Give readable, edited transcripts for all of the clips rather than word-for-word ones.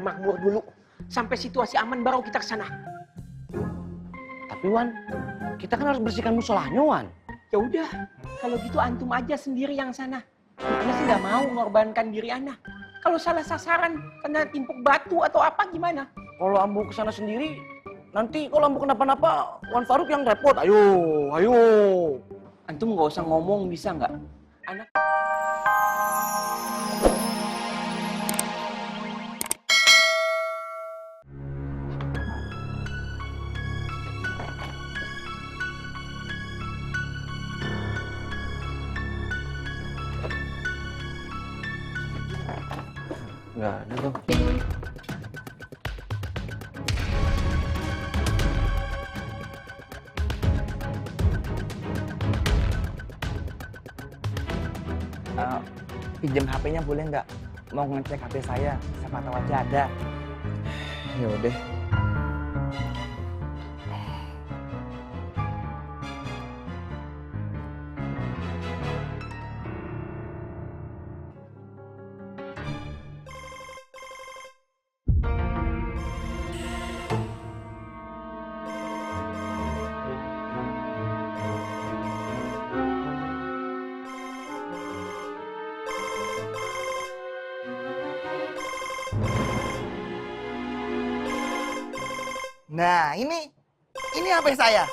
makmur dulu. Sampai situasi aman baru kita ke sana. Tapi Wan, kita kan harus bersihkan musolahnya Wan. Ya udah, kalau gitu antum aja sendiri yang sana. Ana sih nggak mau mengorbankan diri Ana. Kalau salah sasaran, kena timpuk batu atau apa gimana? Kalau Ambu kesana sendiri, nanti kalau Ambu kenapa-napa, Wan Faruk yang repot. Ayo, ayo. Antum nggak usah ngomong bisa nggak? Anak. Nggak ada tuh. Pinjam HP-nya boleh nggak? Mau ngecek HP saya, siapa tahu aja ada. Ya udah. Nah, ini HP saya.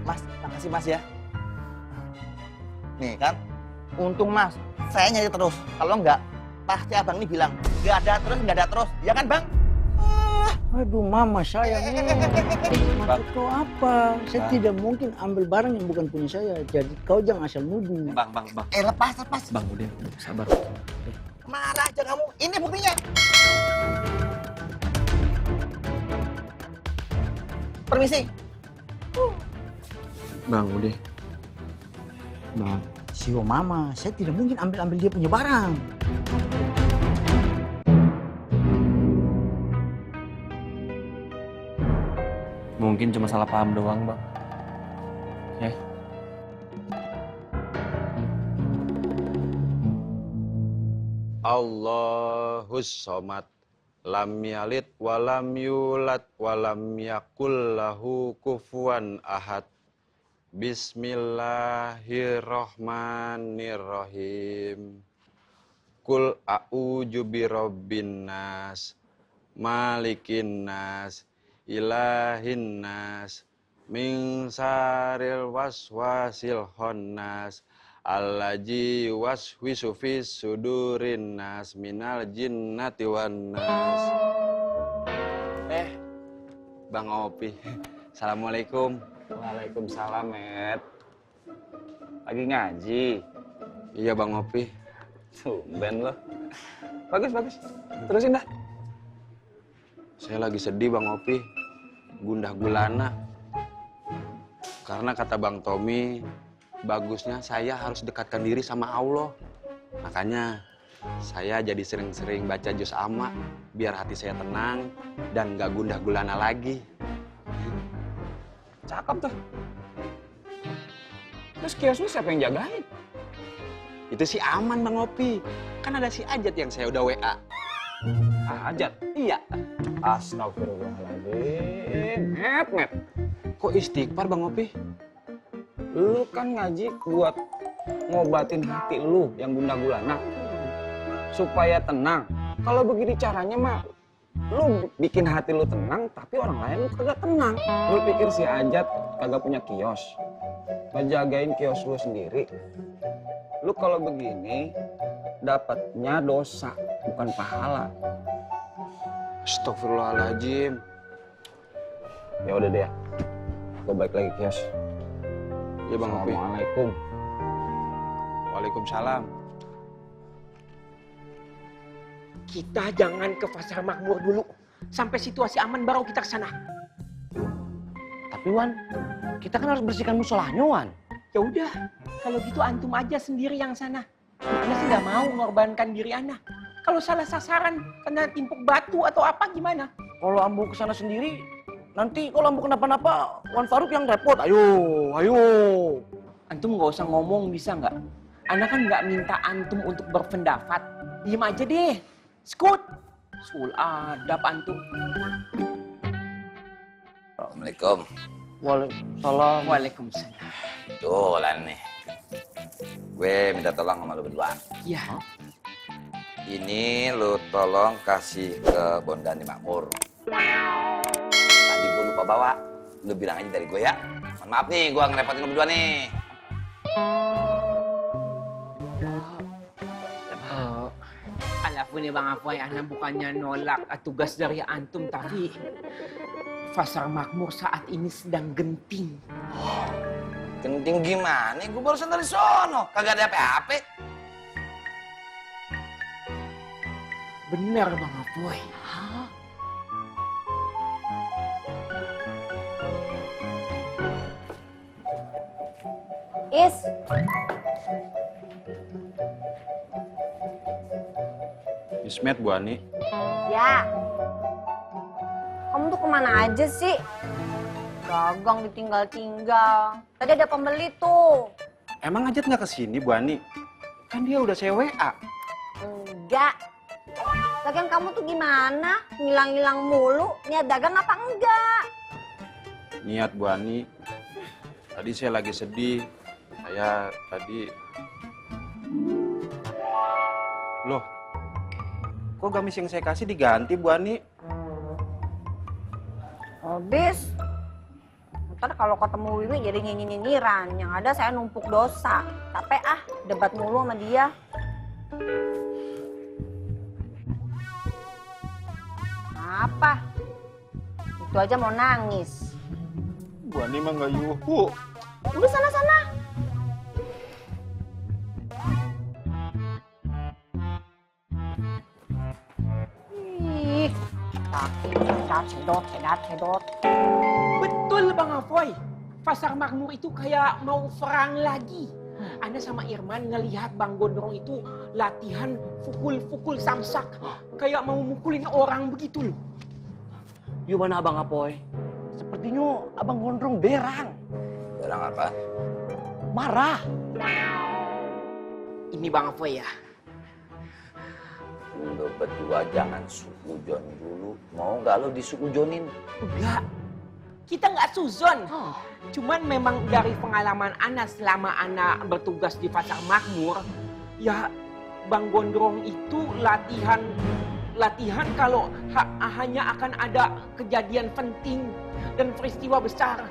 Mas, makasih Mas ya. Nih kan, untung Mas, saya nyari terus. Kalau enggak, pasti abang ini bilang, nggak ada terus. Ya kan Bang? Aduh mama saya nih, maksud kau apa? Saya tidak mungkin ambil barang yang bukan punya saya. Jadi kau jangan asal nuduh. Bang. Lepas. Bang, udah, sabar. Marah aja kamu. Ini buktinya. Permisi. Bang, udah. Bang. Sio mama, saya tidak mungkin ambil dia punya barang. Mungkin cuma salah paham doang, Bang. Ya. Allahus somad lam yalid walam yulad walam yakul lahu kufuwan ahad. Bismillahirrahmanirrahim. Kul a'udzu birabbin nas, malikin nas, ilahin nas, min syarril waswasil khannas, allazi waswisu fis sudurin nas minal jinnati wan nas. Bang Opi. Assalamualaikum. Waalaikumsalam, Met. Lagi ngaji? Iya, Bang Opi. Tumben lo. Bagus. Terusin dah. Saya lagi sedih, Bang Opi. Gundah gulana. Karena kata Bang Tommy, bagusnya saya harus dekatkan diri sama Allah. Makanya saya jadi sering-sering baca juz amma biar hati saya tenang dan gak gundah gulana lagi. Cakep tuh. Terus kios lu siapa yang jagain? Itu sih aman, Bang Opi. Kan ada si Ajat yang saya udah WA. Ajat? Iya. Astagfirullahaladzim. Met. Kok istighfar, Bang Opi? Lu kan ngaji buat ngobatin hati lu yang gundah gulana. Supaya tenang. Kalau begini caranya mah, lu bikin hati lu tenang, tapi orang lain lu kagak tenang. Lu pikir si Ajat kagak punya kios? Ngejagain kios lu sendiri. Lu kalau begini, dapatnya dosa, bukan pahala. Astagfirullahaladzim. Ya udah deh, gue balik lagi kios. Ya, Bang Opi. Assalamualaikum. Waalaikumsalam. Kita jangan ke pasar makmur dulu. Sampai situasi aman baru kita ke sana. Tapi Wan, kita kan harus bersihkan musolahnya Wan. Ya udah, kalau gitu antum aja sendiri yang sana. Ana sih nggak mau mengorbankan diri Ana. Kalau salah sasaran, kena timpuk batu atau apa gimana? Kalau Ambu kesana sendiri, nanti kalau Ambu kenapa-napa, Wan Faruk yang repot. Ayo, ayo. Antum nggak usah ngomong bisa nggak? Ana kan nggak minta antum untuk berpendapat. Diem aja deh. Skut. Sul adab antum. Assalamualaikum. Waalaikumsalam. Waalaikumsalam. Tuh lah nih. Gue minta tolong sama lu berdua. Ya. Ini lu tolong kasih ke Bondani Makmur. Tadi gue lupa bawa. Lu bilang aja dari gue ya. Mohon maaf nih, gue ngerepotin lu berdua nih. Alafun ya Bang Apoy, Ana bukannya nolak tugas dari antum, tapi Pasar Makmur saat ini sedang genting. Genting gimana? Gue barusan dari sono. Kagak ada apa-apa. Bener Bang Apoy. Is, Ismet, Bu Ani. ya. Kamu tuh kemana aja sih? Dagang ditinggal-tinggal. Tadi ada pembeli tuh. Emang Ajat nggak kesini, Bu Ani? Kan dia udah saya WA. Enggak. Dagang kamu tuh gimana? Ngilang-ngilang mulu. Niat dagang apa enggak? Niat, Bu Ani. Tadi saya lagi sedih. Saya tadi... Loh, kok gamis yang saya kasih diganti, Bu Ani? Habis. Ntar kalau ketemu Wiwi jadi nyinyir-nyinyiran. Yang ada saya numpuk dosa. Capek ah, debat mulu sama dia. Apa? Itu aja mau nangis. Bu Ani mah nggak yuhu. Udah sana-sana. Ih, cedot. Betul Bang Apoy. Pasar Makmur itu kayak mau perang lagi. Ana sama Irman ngelihat Bang Gondrong itu latihan pukul-pukul samsak. Kayak mau mukulin orang begitu loh. Gimana Abang Apoy? Sepertinya Abang Gondrong berang. Berang apa? Marah. Ini Bang Apoy ya. Lu berdua jangan suujon dulu. Mau nggak lu disuujonin? Enggak. Kita nggak suzon. Cuman memang dari pengalaman Ana selama Ana bertugas di Pasar Makmur, ya Bang Gondrong itu latihan kalau hanya akan ada kejadian penting dan peristiwa besar.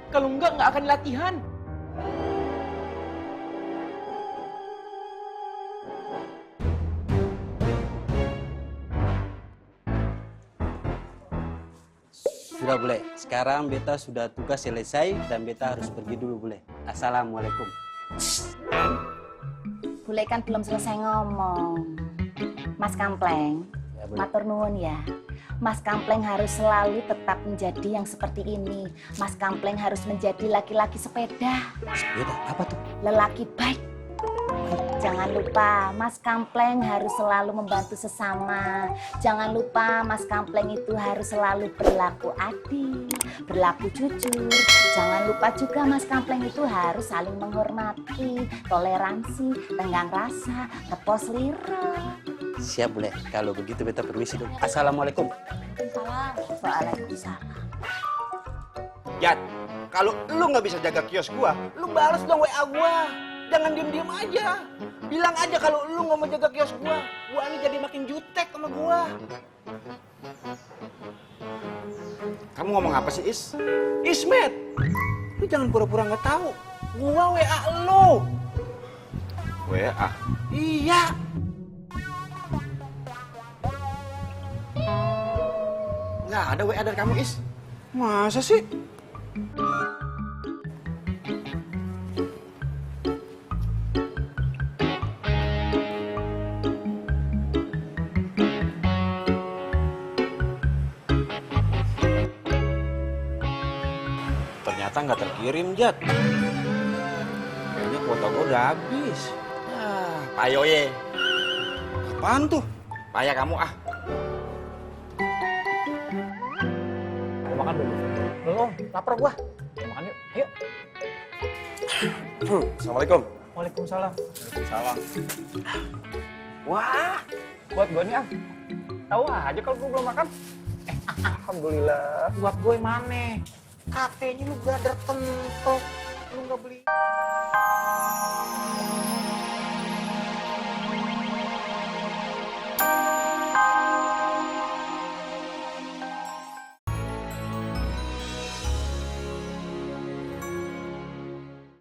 Kalau enggak akan latihan. Sudah boleh. Sekarang beta sudah tugas selesai dan beta harus pergi dulu boleh. Assalamualaikum. Bule kan belum selesai ngomong. Mas Kampleng, Ya, boleh. matur nuwun ya. Mas Kampleng harus selalu tetap menjadi yang seperti ini. Mas Kampleng harus menjadi laki-laki sepeda. Sepeda apa tuh? Lelaki baik. Jangan lupa, Mas Kampleng harus selalu membantu sesama. Jangan lupa, Mas Kampleng itu harus selalu berlaku adil, berlaku jujur. Jangan lupa juga, Mas Kampleng itu harus saling menghormati, toleransi, tenggang rasa, tepos lira. Siap boleh. Kalau begitu beta permisi dulu. Assalamualaikum. Waalaikumsalam. Jat, kalau lu nggak bisa jaga kios gua, lu balas dong WA gua. Jangan diem-diem aja. Bilang aja kalau lu nggak mau jaga kios gua ini jadi makin jutek sama gua. Kamu ngomong apa sih, Is? Ismet, lu jangan pura-pura nggak tahu. Gua WA lu. WA? Iya. Nggak ada WA dari kamu, Is. Masa sih? Ternyata nggak terkirim, Jat. Kayaknya kuota gue udah habis. Payo ye. Apaan tuh? Payah kamu ah. Mau makan dulu? Belum, lapar gua. Makan yuk, ayo. Assalamualaikum. Waalaikumsalam. Waalaikumsalam. Wah, buat gue nih, Am. Tahu aja kalau gue belum makan. Alhamdulillah. Buat gue mana? Katanya lu brother tentok. Lu nggak beli.